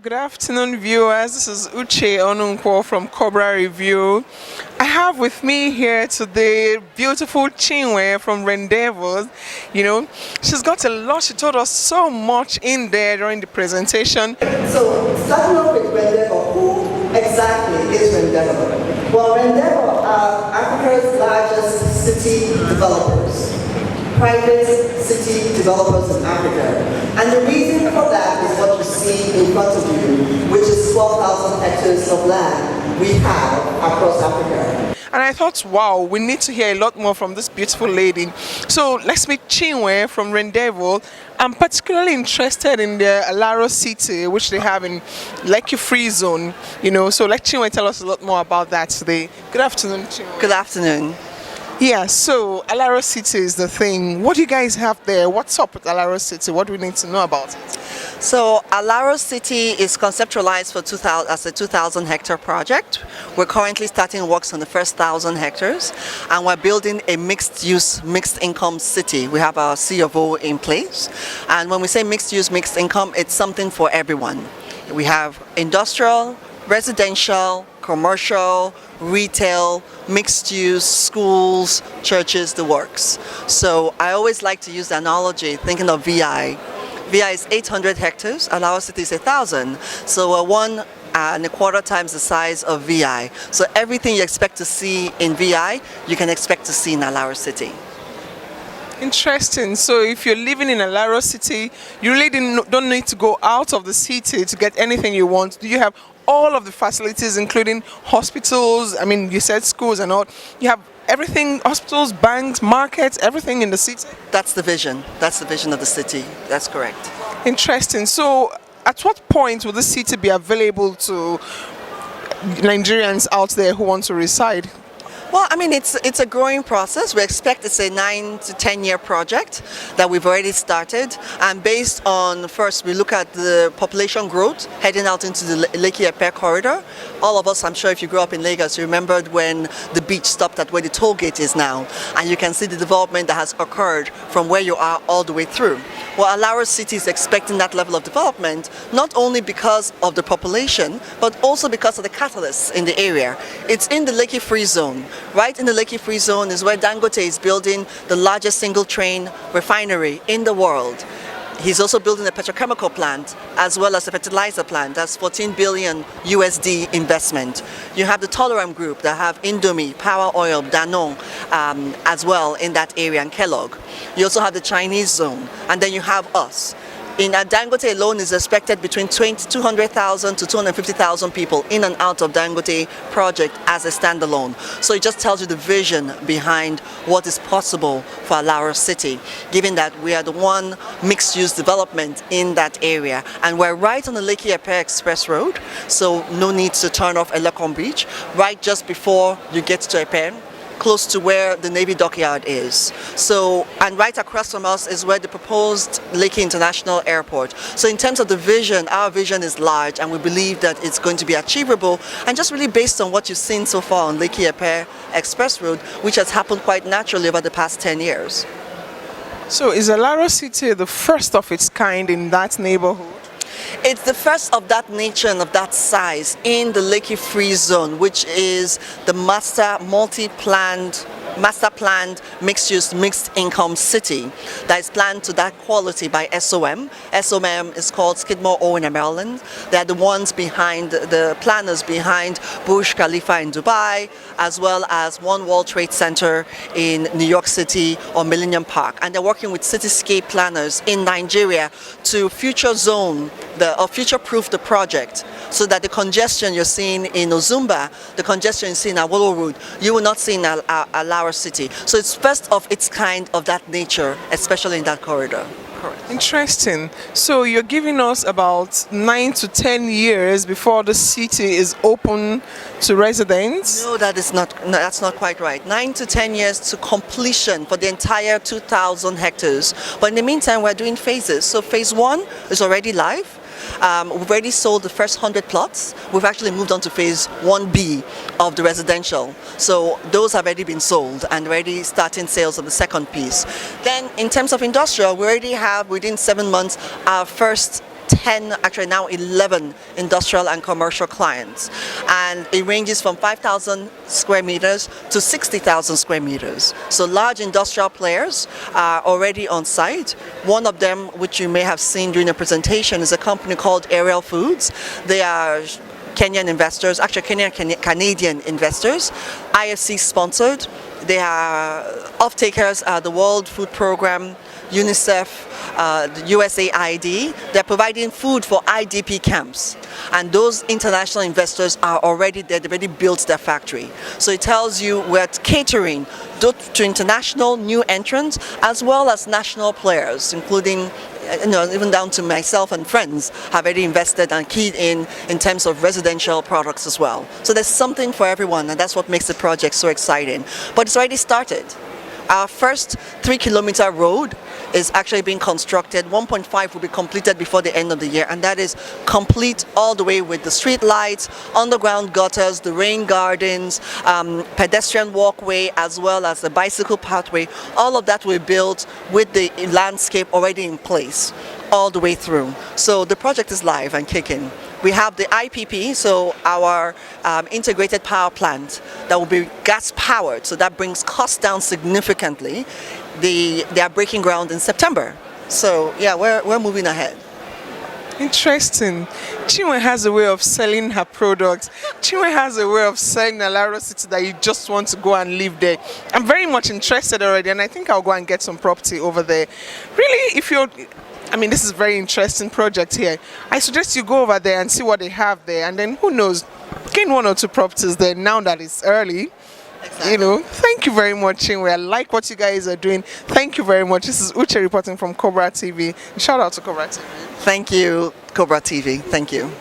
Good afternoon, viewers. This is Uche Onunkwo from Cobra Review. I have with me here today beautiful Chinwe from Rendezvous. She's got a lot. She told us so much in there during the presentation. So, starting off with Rendezvous, who exactly is Rendezvous? Well, Rendezvous are Africa's largest city developers. Private city developers in Africa. And the reason for that is what you see in front of you, which is 12,000 hectares of land we have across Africa. And I thought, wow, we need to hear a lot more from this beautiful lady. So let's meet Chinwe from Rendezvous. I'm particularly interested in the Alaro City, which they have in Lekki Free Zone. So let Chinwe tell us a lot more about that today. Good afternoon, Chinwe. Good afternoon. Yeah, so Alaro City is the thing. What do you guys have there? What's up with Alaro City? What do we need to know about it? So Alaro City is conceptualized for 2000 as a 2,000 hectare project. We're currently starting works on the first 1,000 hectares, and we're building a mixed use, mixed income city. We have our C of O in place, and when we say mixed use, mixed income, it's something for everyone. We have industrial, residential, commercial, retail, mixed use, schools, churches, the works. So I always like to use the analogy, thinking of VI. VI is 800 hectares, Alaro City is 1,000. So we're 1.25 times the size of VI. So everything you expect to see in VI, you can expect to see in Alaro City. Interesting. So if you're living in Alaro City, you really don't need to go out of the city to get anything you want. Do you have all of the facilities, including hospitals? I mean, you said schools and all. You have everything, hospitals, banks, markets, everything in the city? That's the vision. That's the vision of the city. That's correct. Interesting. So at what point will the city be available to Nigerians out there who want to reside? Well, I mean, it's a growing process. We expect it's a 9 to 10 year project that we've already started. And based on, first, we look at the population growth heading out into the Lekki-Epe corridor. All of us, I'm sure if you grew up in Lagos, you remembered when the beach stopped at where the toll gate is now. And you can see the development that has occurred from where you are all the way through. Well, Alaro City is expecting that level of development, not only because of the population, but also because of the catalysts in the area. It's in the Lekki Free Zone. Right in the Lekki Free Zone is where Dangote is building the largest single train refinery in the world. He's also building a petrochemical plant as well as a fertilizer plant. That's 14 billion USD investment. You have the Toleram Group that have Indomie, Power Oil, Danone as well in that area, and Kellogg. You also have the Chinese zone, and then you have us. In Dangote alone is expected between 200,000 to 250,000 people in and out of Dangote project as a standalone. So it just tells you the vision behind what is possible for Alaro City, given that we are the one mixed-use development in that area. And we're right on the Lekki-Epe Express Road, so no need to turn off Elekon Beach, right just before you get to Epe, close to where the Navy dockyard is. So, and right across from us is where the proposed Lekki International Airport. So in terms of the vision, our vision is large, and we believe that it's going to be achievable, and just really based on what you've seen so far on Lekki-Epe Express Road, which has happened quite naturally over the past 10 years. So is Alaro City the first of its kind in that neighborhood? It's the first of that nature and of that size in the Lekki Free Zone, which is the master planned mixed-use, mixed-income city that is planned to that quality by SOM. SOM is called Skidmore, Owen and Maryland. They are the ones behind, the planners behind Burj Khalifa in Dubai, as well as One World Trade Center in New York City or Millennium Park. And they're working with cityscape planners in Nigeria to future-proof the project, so that the congestion you're seeing in Ozumba, the congestion you see in Awolo Road, you will not see in Alaro City. So it's first of its kind of that nature, especially in that corridor. Correct. Interesting. So you're giving us about 9 to 10 years before the city is open to residents? No, that's not quite right. 9 to 10 years to completion for the entire 2,000 hectares. But in the meantime, we're doing phases. So phase 1 is already live. We've already sold the first 100 plots. We've actually moved on to phase 1B of the residential. So those have already been sold and already starting sales of the second piece. Then in terms of industrial, we already have within 7 months our first 10, actually now 11 industrial and commercial clients. And it ranges from 5,000 square meters to 60,000 square meters. So large industrial players are already on site. One of them, which you may have seen during the presentation, is a company called Ariel Foods. They are Kenyan investors, actually Canadian investors, IFC sponsored. They are off-takers, the World Food Program, UNICEF, the USAID. They're providing food for IDP camps. And those international investors are already there, they've already built their factory. So it tells you we're catering to international new entrants as well as national players, including even down to myself and friends have already invested and keyed in terms of residential products as well. So there's something for everyone, and that's what makes the project so exciting. But it's already started. Our first 3-kilometer road is actually being constructed. 1.5 will be completed before the end of the year, and that is complete all the way with the street lights, underground gutters, the rain gardens, pedestrian walkway, as well as the bicycle pathway. All of that will be built with the landscape already in place all the way through. So the project is live and kicking. We have the IPP, so our integrated power plant that will be gas powered, so that brings costs down significantly. They are breaking ground in September. So yeah, we're moving ahead. Interesting. Chinwe has a way of selling her products. Chinwe has a way of selling Alaro City that you just want to go and live there. I'm very much interested already, and I think I'll go and get some property over there. Really, if you're... I mean, this is a very interesting project here. I suggest you go over there and see what they have there, and then who knows, gain 1 or 2 properties there now that it's early. Exactly. You know, thank you very much, Chinwe. I like what you guys are doing. Thank you very much. This is Uche reporting from Cobra TV. Shout out to Cobra TV. Thank you, Cobra TV. Thank you.